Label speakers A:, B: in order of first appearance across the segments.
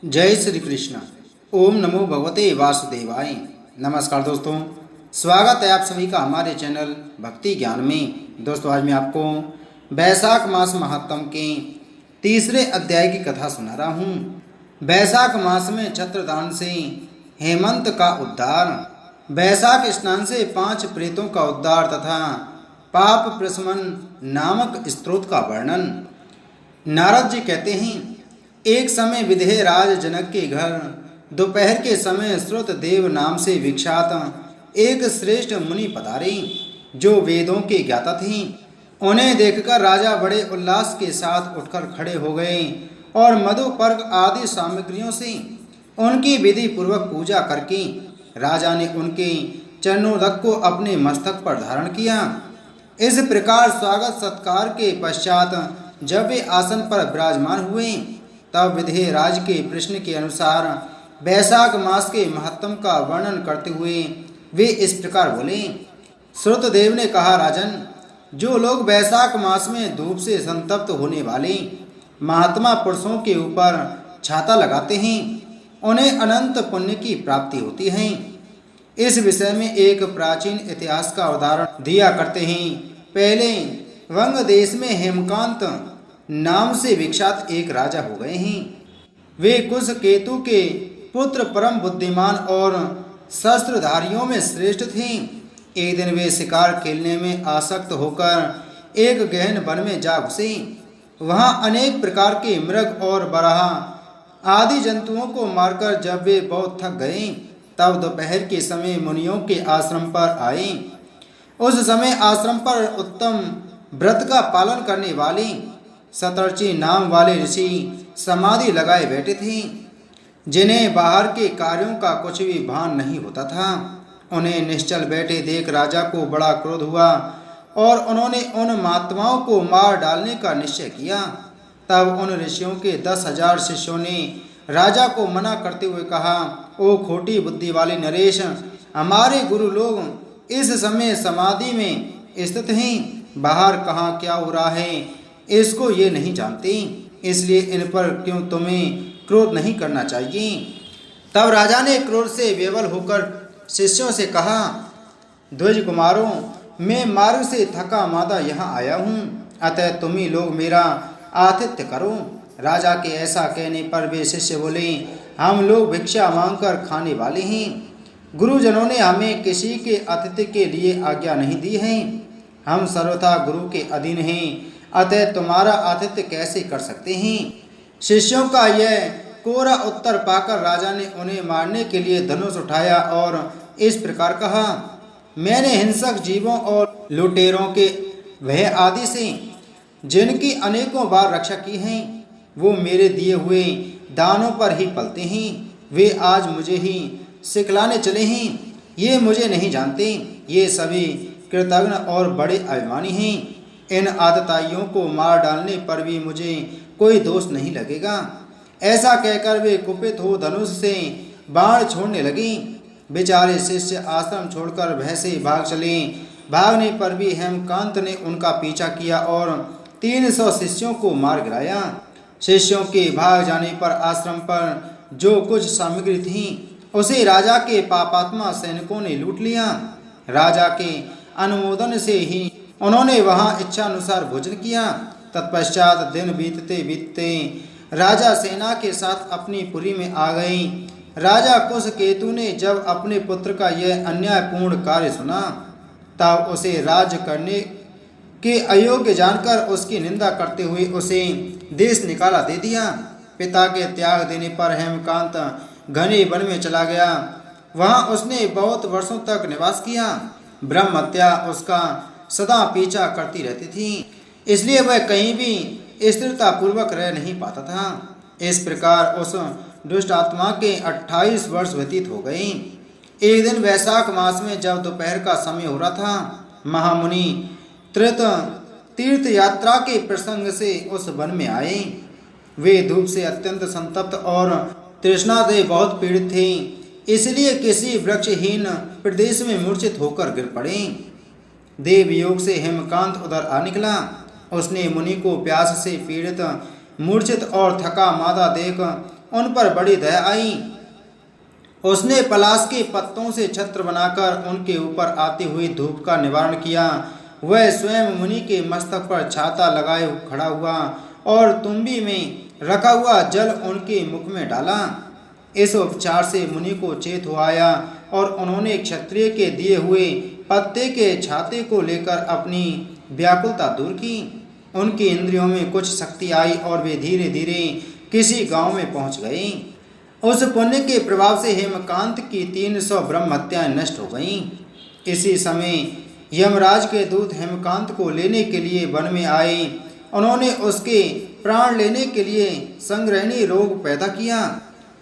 A: जय श्री कृष्ण। ओम नमो भगवते वासुदेवाय। नमस्कार दोस्तों, स्वागत है आप सभी का हमारे चैनल भक्ति ज्ञान में। दोस्तों, आज मैं आपको वैशाख मास महात्म के तीसरे अध्याय की कथा सुना रहा हूँ। वैशाख मास में छत्रदान से हेमंत का उद्धार, वैशाख स्नान से 5 प्रेतों का उद्धार तथा पाप प्रशमन नामक स्तोत्र का वर्णन। नारद जी कहते हैं, एक समय विदेह राज जनक के घर दोपहर के समय श्रुत देव नाम से विख्यात एक श्रेष्ठ मुनि पधारे, जो वेदों के ज्ञाता थे। उन्हें देखकर राजा बड़े उल्लास के साथ उठकर खड़े हो गए और मधु पर्क आदि सामग्रियों से उनकी विधि पूर्वक पूजा करके राजा ने उनके चरणोदक को अपने मस्तक पर धारण किया। इस प्रकार स्वागत सत्कार के पश्चात जब वे आसन पर विराजमान हुए, तब विदेह राज के प्रश्न के अनुसार वैशाख मास के महत्तम का वर्णन करते हुए वे इस प्रकार बोले। श्रुतदेव ने कहा, राजन, जो लोग वैशाख मास में धूप से संतप्त होने वाले महात्मा पुरुषों के ऊपर छाता लगाते हैं, उन्हें अनंत पुण्य की प्राप्ति होती है। इस विषय में एक प्राचीन इतिहास का उदाहरण दिया करते हैं। पहले वंग देश में हेमकांत नाम से विख्यात एक राजा हो गए हैं। वे कुश केतु के पुत्र, परम बुद्धिमान और शस्त्रधारियों में श्रेष्ठ थे। एक दिन वे शिकार खेलने में आसक्त होकर एक गहन वन में जा घुसे। वहां अनेक प्रकार के मृग और बराह आदि जंतुओं को मारकर जब वे बहुत थक गए, तब दोपहर के समय मुनियों के आश्रम पर आए। उस समय आश्रम पर उत्तम व्रत का पालन करने वाले शतर्षि नाम वाले ऋषि समाधि लगाए बैठे थे, जिन्हें बाहर के कार्यों का कुछ भी भान नहीं होता था। उन्हें निश्चल बैठे देख राजा को बड़ा क्रोध हुआ और उन्होंने उन महात्माओं को मार डालने का निश्चय किया। तब उन ऋषियों के 10,000 शिष्यों ने राजा को मना करते हुए कहा, ओ खोटी बुद्धि वाले नरेश, हमारे गुरु लोग इस समय समाधि में स्थित हैं। बाहर कहाँ क्या हो रहा है इसको ये नहीं जानते, इसलिए इन पर क्यों तुम्हें क्रोध नहीं करना चाहिए। तब राजा ने क्रोध से विवल होकर शिष्यों से कहा, ध्वज कुमारों, मैं मार्ग से थका मादा यहाँ आया हूँ, अतः तुम ही लोग मेरा आतिथ्य करो। राजा के ऐसा कहने पर वे शिष्य बोले, हम लोग भिक्षा मांगकर खाने वाले हैं। गुरुजनों ने हमें किसी के आतिथ्य के लिए आज्ञा नहीं दी है। हम सर्वथा गुरु के अधीन हैं, अतः तुम्हारा आतिथ्य कैसे कर सकते हैं। शिष्यों का यह कोरा उत्तर पाकर राजा ने उन्हें मारने के लिए धनुष उठाया और इस प्रकार कहा, मैंने हिंसक जीवों और लुटेरों के भय आदि से जिनकी अनेकों बार रक्षा की है, वो मेरे दिए हुए दानों पर ही पलते हैं। वे आज मुझे ही सिखलाने चले हैं। ये मुझे नहीं जानते। ये सभी कृतघ्न और बड़े अभिमानी हैं। इन आदताइयों को मार डालने पर भी मुझे कोई दोष नहीं लगेगा। ऐसा कहकर वे कुपित हो धनुष से बाण छोड़ने लगे। बेचारे शिष्य आश्रम छोड़कर भय से भाग चले। भागने पर भी हेमकांत ने उनका पीछा किया और 300 शिष्यों को मार गिराया। शिष्यों के भाग जाने पर आश्रम पर जो कुछ सामग्री थी उसे राजा के पापात्मा सैनिकों ने लूट लिया। राजा के अनुमोदन से ही उन्होंने वहां इच्छानुसार भोजन किया। तत्पश्चात दिन बीतते बीतते राजा सेना के साथ अपनी पुरी में आ गई। राजा कुश केतु ने जब अपने पुत्र का यह अन्यायपूर्ण कार्य सुना, तब उसे राज्य करने के अयोग्य जानकर उसकी निंदा करते हुए उसे देश निकाला दे दिया। पिता के त्याग देने पर हेमकांत घने वन में चला गया। वहां उसने बहुत वर्षों तक निवास किया। ब्रह्म हत्या उसका सदा पीछा करती रहती थी, इसलिए वह कहीं भी स्थिरता पूर्वक रह नहीं पाता था। इस प्रकार उस दुष्ट आत्मा के 28 वर्ष व्यतीत हो गए। एक दिन वैशाख मास में जब दोपहर का समय हो रहा था, महामुनि त्रित तीर्थ यात्रा के प्रसंग से उस वन में आए। वे धूप से अत्यंत संतप्त और तृष्णा से बहुत पीड़ित थे, इसलिए किसी वृक्षहीन प्रदेश में मूर्छित होकर गिर पड़े। देव योग से हेमकांत उधर आ निकला। उसने मुनि को प्यास से पीड़ित, मूर्छित और थका मादा देख उन पर बड़ी दया आई। उसने पलाश के पत्तों से छत्र बनाकर उनके ऊपर आती हुई धूप का निवारण किया। वह स्वयं मुनि के मस्तक पर छाता लगाए खड़ा हुआ और तुम्बी में रखा हुआ जल उनके मुख में डाला। इस उपचार से मुनि को चेत हो आया और उन्होंने क्षत्रिय के दिए हुए पत्ते के छाते को लेकर अपनी व्याकुलता दूर की। उनकी इंद्रियों में कुछ शक्ति आई और वे धीरे धीरे किसी गांव में पहुंच गए। उस पुण्य के प्रभाव से हेमकांत की 300 ब्रह्म हत्याएं नष्ट हो गईं। इसी समय यमराज के दूत हेमकांत को लेने के लिए वन में आए। उन्होंने उसके प्राण लेने के लिए संग्रहणी रोग पैदा किया।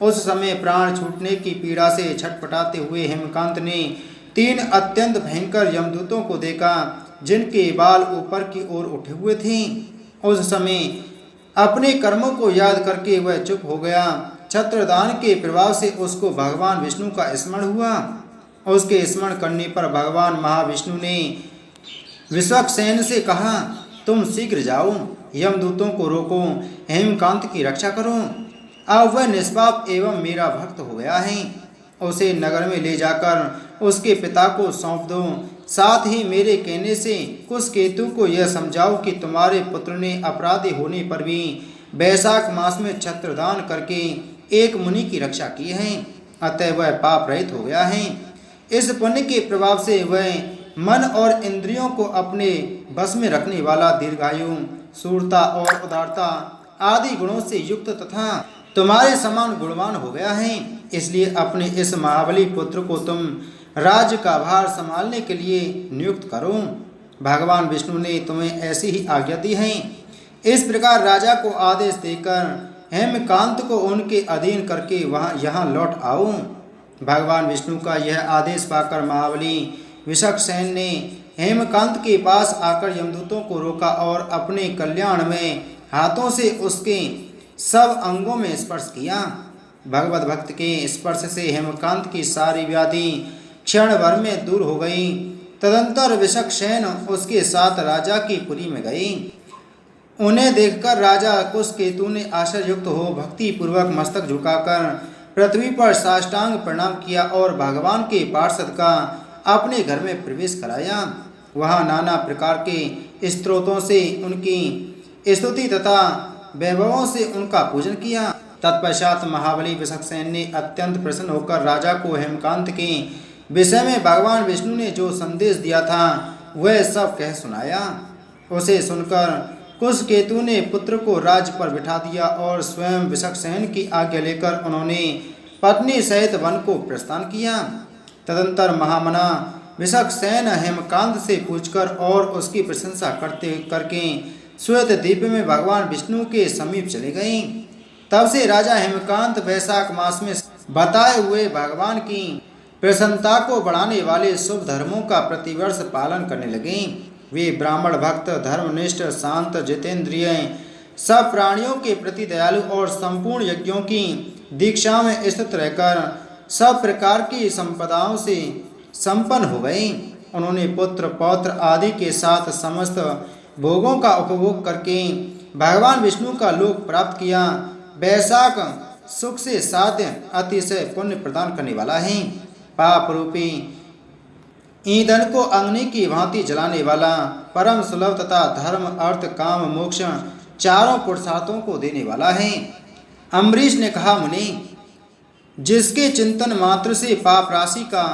A: उस समय प्राण छूटने की पीड़ा से छटपटाते हुए हेमकांत ने 3 अत्यंत भयंकर यमदूतों को देखा, जिनके बाल ऊपर की ओर उठे हुए थे। उस समय अपने कर्मों को याद करके वह चुप हो गया। छत्रदान के प्रभाव से उसको भगवान विष्णु का स्मरण हुआ। उसके स्मरण करने पर भगवान महाविष्णु ने विश्वक्सेन से कहा, तुम शीघ्र जाओ, यमदूतों को रोको, हेमकांत की रक्षा करो। अब वह निष्पाप एवं मेरा भक्त हो गया है। उसे नगर में ले जाकर उसके पिता को सौंप दो। साथ ही मेरे कहने से कुशकेतु को यह समझाओ कि तुम्हारे पुत्र ने अपराधी होने पर भी वैशाख मास में छत्रदान करके एक मुनि की रक्षा की है, अतः वह पाप रहित हो गया है। इस पुण्य के प्रभाव से वह मन और इंद्रियों को अपने बस में रखने वाला, दीर्घायु, शूरता और उदारता आदि गुणों से युक्त तथा तुम्हारे समान गुणवान हो गया है। इसलिए अपने इस महाबली पुत्र को तुम राज्य का भार संभालने के लिए नियुक्त करो। भगवान विष्णु ने तुम्हें ऐसी ही आज्ञा दी है। इस प्रकार राजा को आदेश देकर हेमकांत को उनके अधीन करके यहाँ लौट आओ। भगवान विष्णु का यह आदेश पाकर महाबली विश्वक्सेन ने हेमकांत के पास आकर यमदूतों को रोका और अपने कल्याण में हाथों से उसके सब अंगों में स्पर्श किया। भगवत भक्त के स्पर्श से हेमकांत की सारी व्याधि क्षण भर में दूर हो गई। तदंतर विश्वक्सेन उसके साथ राजा की पुरी में गई। उन्हें देखकर राजा कुशकेतु ने आश्चर्ययुक्त हो भक्ति पूर्वक मस्तक झुकाकर पृथ्वी पर साष्टांग प्रणाम किया और भगवान के पार्षद का अपने घर में प्रवेश कराया। वहाँ नाना प्रकार के स्तोत्रों से उनकी स्तुति तथा वैभवों से उनका पूजन किया। तत्पश्चात महाबली विश्वक्सेन ने अत्यंत प्रसन्न होकर राजा को हेमकांत के विषय में भगवान विष्णु ने जो संदेश दिया था वह सब कह सुनाया। उसे सुनकर कुशकेतु ने पुत्र को राज्य पर बिठा दिया और स्वयं विश्वक्सेन की आज्ञा लेकर उन्होंने पत्नी सहित वन को प्रस्थान किया। तदंतर महामना विश्वक्सेन हेमकांत से पूछकर और उसकी प्रशंसा करके श्वेत द्वीप में भगवान विष्णु के समीप चले गए। तब से राजा हेमकांत वैशाख मास में बताए हुए भगवान की प्रसन्नता को बढ़ाने वाले शुभ धर्मों का प्रतिवर्ष पालन करने लगे। वे ब्राह्मण भक्त, धर्मनिष्ठ, शांत, जितेंद्रिय, सब प्राणियों के प्रति दयालु और संपूर्ण यज्ञों की दीक्षा में स्थित रहकर सब प्रकार की संपदाओं से संपन्न हो गए। उन्होंने पुत्र पौत्र आदि के साथ समस्त भोगों का उपभोग करके भगवान विष्णु का लोक प्राप्त किया। वैशाख सुख से साध्य अतिशय पुण्य प्रदान करने वाला है। पाप रूपी ईंधन को अग्नि की भांति जलाने वाला, परम सुलभ तथा धर्म अर्थ काम मोक्ष चारों पुरुषार्थों को देने वाला है। अम्बरीश ने कहा, मुनि, जिसके चिंतन मात्र से पाप राशि का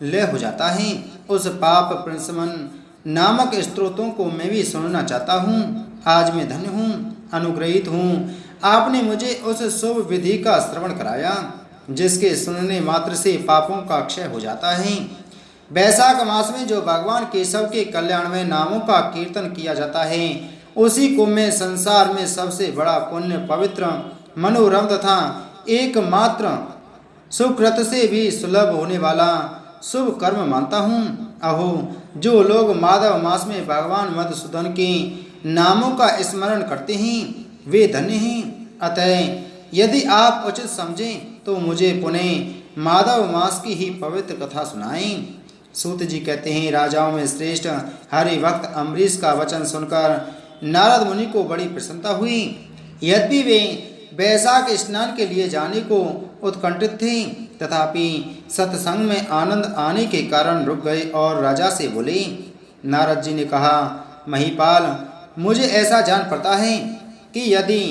A: लय हो जाता है, उस पाप प्रशमन नामक स्तोत्रों को मैं भी सुनना चाहता हूँ। आज मैं धन्य हूँ, अनुग्रहित हूँ। आपने मुझे उस शुभ विधि का श्रवण कराया जिसके सुनने मात्र से पापों का क्षय हो जाता है। वैशाख मास में जो भगवान केशव के कल्याण में नामों का कीर्तन किया जाता है, उसी को मैं संसार में सबसे बड़ा पुण्य, पवित्र, मनोरम तथा एकमात्र सुकृत से भी सुलभ होने वाला शुभ कर्म मानता हूँ। अहो, जो लोग माधव मास में भगवान मधुसूदन के नामों का स्मरण करते हैं वे धन्य हैं। अतः यदि आप उचित समझें तो मुझे पुनः माधव मास की ही पवित्र कथा सुनाएं। सूत जी कहते हैं, राजाओं में श्रेष्ठ हरि भक्त अम्बरीश का वचन सुनकर नारद मुनि को बड़ी प्रसन्नता हुई। यद्यपि वे वैशाख स्नान के लिए जाने को उत्कंठित थे, तथापि सत्संग में आनंद आने के कारण रुक गए और राजा से बोले। नारद जी ने कहा, महीपाल, मुझे ऐसा जान पड़ता है कि यदि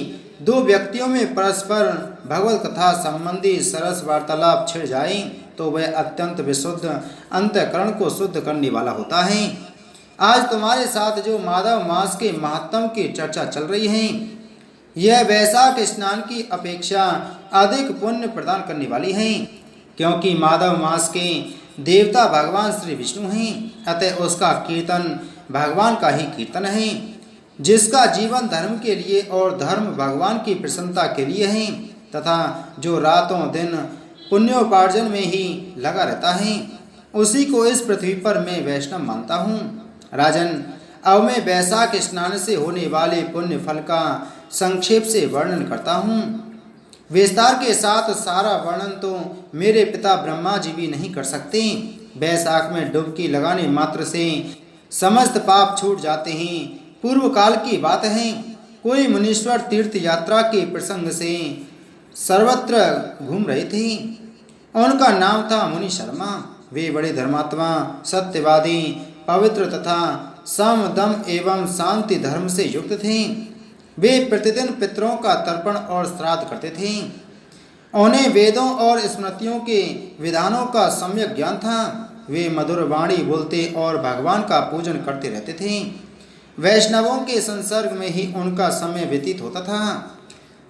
A: दो व्यक्तियों में परस्पर भगवत कथा संबंधी सरस वार्तालाप छिड़ जाए तो वह अत्यंत विशुद्ध अंतःकरण को शुद्ध करने वाला होता है। आज तुम्हारे साथ जो माधव मास के महात्म की चर्चा चल रही है, यह वैशाख स्नान की अपेक्षा अधिक पुण्य प्रदान करने वाली है, क्योंकि माधव मास के देवता भगवान श्री विष्णु हैं। अतः उसका कीर्तन भगवान का ही कीर्तन है, जिसका जीवन धर्म के लिए और धर्म भगवान की प्रसन्नता के लिए है, तथा जो रातों दिन पुण्योपार्जन में ही लगा रहता है, उसी को इस पृथ्वी पर मैं वैष्णव मानता हूँ। राजन, अब मैं वैशाख स्नान से होने वाले पुण्य फल का संक्षेप से वर्णन करता हूँ। विस्तार के साथ सारा वर्णन तो मेरे पिता ब्रह्मा जी भी नहीं कर सकते। वैशाख में डुबकी लगाने मात्र से समस्त पाप छूट जाते हैं। पूर्व काल की बात है, कोई मुनीश्वर तीर्थ यात्रा के प्रसंग से सर्वत्र घूम रहे थे। उनका नाम था मुनि शर्मा। वे बड़े धर्मात्मा, सत्यवादी, पवित्र तथा सम दम एवं शांति धर्म से युक्त थे। वे प्रतिदिन पितरों का तर्पण और श्राद्ध करते थे। उन्हें वेदों और स्मृतियों के विधानों का सम्यक ज्ञान था। वे मधुर वाणी बोलते और भगवान का पूजन करते रहते थे। वैष्णवों के संसर्ग में ही उनका समय व्यतीत होता था।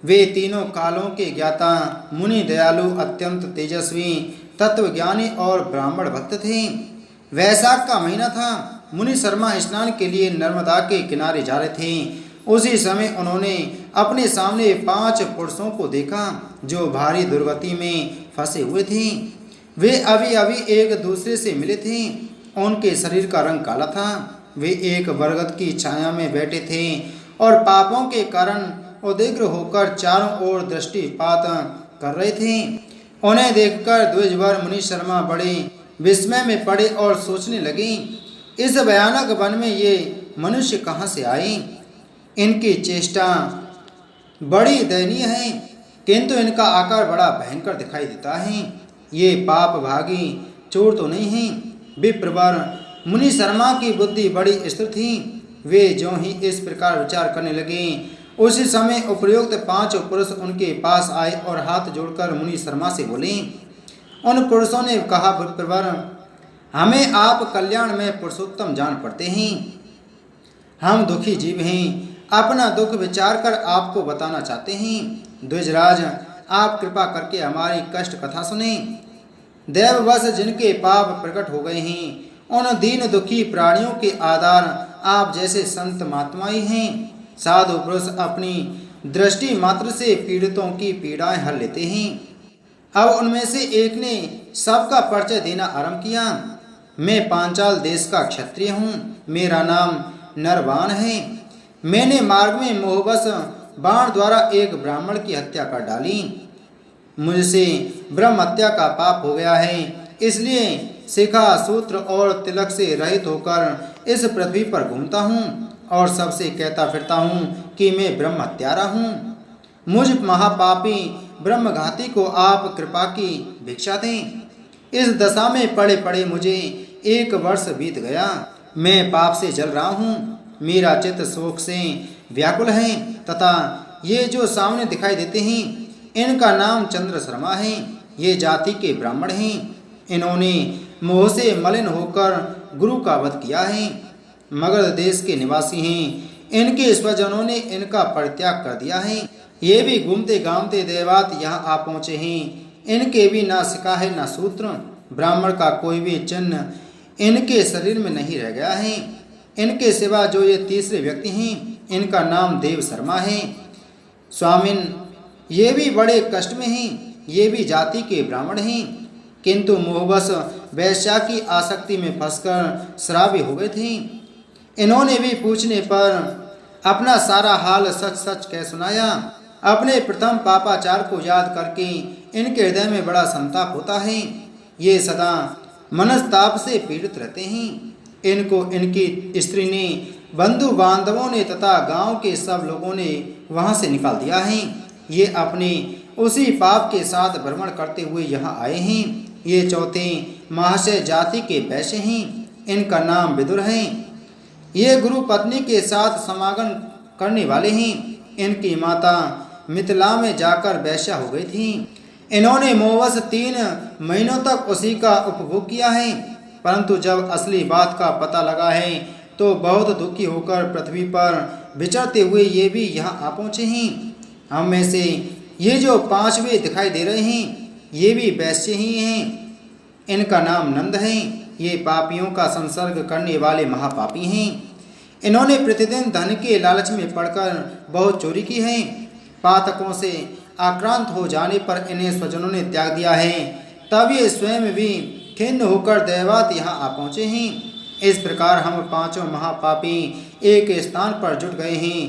A: वे तीनों कालों के ज्ञाता, मुनि, दयालु, अत्यंत तेजस्वी, तत्वज्ञानी और ब्राह्मण भक्त थे। वैशाख का महीना था। मुनि शर्मा स्नान के लिए नर्मदा के किनारे जा रहे थे। उसी समय उन्होंने अपने सामने 5 पुरुषों को देखा जो भारी दुर्गति में फंसे हुए थे। वे अभी अभी एक दूसरे से मिले थे। उनके शरीर का रंग काला था। वे एक बरगद की छाया में बैठे थे और पापों के कारण उद्विग्न होकर चारों ओर दृष्टिपात कर रहे थे। उन्हें देखकर द्विजवर मुनि शर्मा बड़े विस्मय में पड़े और सोचने लगे, इस भयानक वन में ये मनुष्य कहाँ से आए? इनकी चेष्टा बड़ी दयनीय है, किंतु इनका आकार बड़ा भयंकर दिखाई देता है। ये पाप भागी चोर तो नहीं हैं। विप्रवर मुनि शर्मा की बुद्धि बड़ी स्थिर थी। वे जो ही इस प्रकार विचार करने लगे, उसी समय उपयुक्त 5 पुरुष उनके पास आए और हाथ जोड़कर मुनि शर्मा से बोले। उन पुरुषों ने कहा, विप्रवर, हमें आप कल्याण में पुरुषोत्तम जान पड़ते हैं। हम दुखी जीव हैं। अपना दुख विचार कर आपको बताना चाहते हैं। द्विजराज, आप कृपा करके हमारी कष्ट कथा सुने। दैववश जिनके पाप प्रकट हो गए हैं, उन दीन दुखी प्राणियों के आधार आप जैसे संत महात्मा ही हैं। साधु पुरुष अपनी दृष्टि मात्र से पीड़ितों की पीड़ाएं हर लेते हैं। अब उनमें से एक ने सबका परिचय देना आरंभ किया। मैं पांचाल देश का क्षत्रिय हूँ। मेरा नाम नरवान है। मैंने मार्ग में मोहवश बाण द्वारा एक ब्राह्मण की हत्या कर डाली। मुझसे ब्रह्म हत्या का पाप हो गया है, इसलिए शिखा, सूत्र और तिलक से रहित होकर इस पृथ्वी पर घूमता हूँ और सबसे कहता फिरता हूँ कि मैं ब्रह्म हत्यारा हूँ। मुझ महापापी ब्रह्मघाती को आप कृपा की भिक्षा दें। इस दशा में पड़े पड़े मुझे 1 वर्ष बीत गया। मैं पाप से जल रहा हूँ। मेरा चित्त शोक से व्याकुल है तथा ये जो सामने दिखाई देते हैं, इनका नाम चंद्र शर्मा है। ये जाति के ब्राह्मण हैं। इन्होंने मोह से मलिन होकर गुरु का वध किया है। मगध देश के निवासी हैं। इनके स्वजनों ने इनका परित्याग कर दिया है। ये भी घूमते घामते देवात यहाँ आ पहुँचे हैं। इनके भी ना शिखा है ना सूत्र। ब्राह्मण का कोई भी चिन्ह इनके शरीर में नहीं रह गया है। इनके सिवा जो ये तीसरे व्यक्ति हैं, इनका नाम देव शर्मा है। स्वामिन, ये भी बड़े कष्ट में हैं। ये भी जाति के ब्राह्मण हैं, किंतु मोहवश वैश्या की आसक्ति में फंसकर श्राव्य हो गए थे। इन्होंने भी पूछने पर अपना सारा हाल सच सच कह सुनाया। अपने प्रथम पापाचार को याद करके इनके हृदय में बड़ा संताप होता है। ये सदा मनस्ताप से पीड़ित रहते हैं। इनको इनकी स्त्री ने, बंधु बांधवों ने तथा गांव के सब लोगों ने वहां से निकाल दिया है। ये अपने उसी पाप के साथ भ्रमण करते हुए यहाँ आए हैं। ये चौथे महाशय जाति के वैश्य हैं। इनका नाम विदुर है। ये गुरु पत्नी के साथ समागम करने वाले हैं। इनकी माता मिथिला में जाकर वैश्या हो गई थी। इन्होंने मोहवश 3 महीनों तक उसी का उपभोग किया है, परंतु जब असली बात का पता लगा है तो बहुत दुखी होकर पृथ्वी पर विचरते हुए ये भी यहाँ आ पहुँचे हैं। हम में से ये जो 5वें दिखाई दे रहे हैं ये भी वैश्य ही हैं। इनका नाम नंद है। ये पापियों का संसर्ग करने वाले महापापी हैं। इन्होंने प्रतिदिन धन के लालच में पड़कर बहुत चोरी की है। पातकों से आक्रांत हो जाने पर इन्हें स्वजनों ने त्याग दिया है। तब ये स्वयं भी खिन्न होकर दैवात यहाँ आ पहुँचे हैं। इस प्रकार हम 5 महापापी एक स्थान पर जुट गए हैं।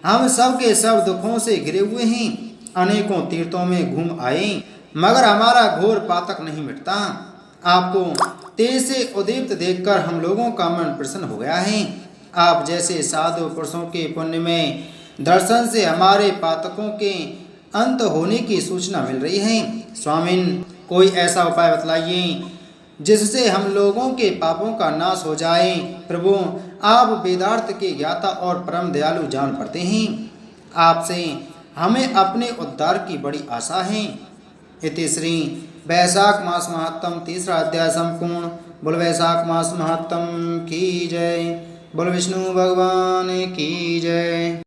A: हम सब के सब दुखों से घिरे हुए हैं। अनेकों तीर्थों में घूम आए मगर हमारा घोर पातक नहीं मिटता। आपको तेज से उदीप्त देखकर हम लोगों का मन प्रसन्न हो गया है। आप जैसे साधु पुरुषों के पुण्य में दर्शन से हमारे पातकों के अंत होने की सूचना मिल रही है। स्वामिन, कोई ऐसा उपाय बतलाइए जिससे हम लोगों के पापों का नाश हो जाए। प्रभु, आप वेदार्थ के ज्ञाता और परम दयालु जान पड़ते हैं। आपसे हमें अपने उद्धार की बड़ी आशा है। इति श्री वैशाख मास महात्म 3रा अध्याय संपूर्ण। बोल वैशाख मास महात्म की जय। बोल विष्णु भगवान की जय।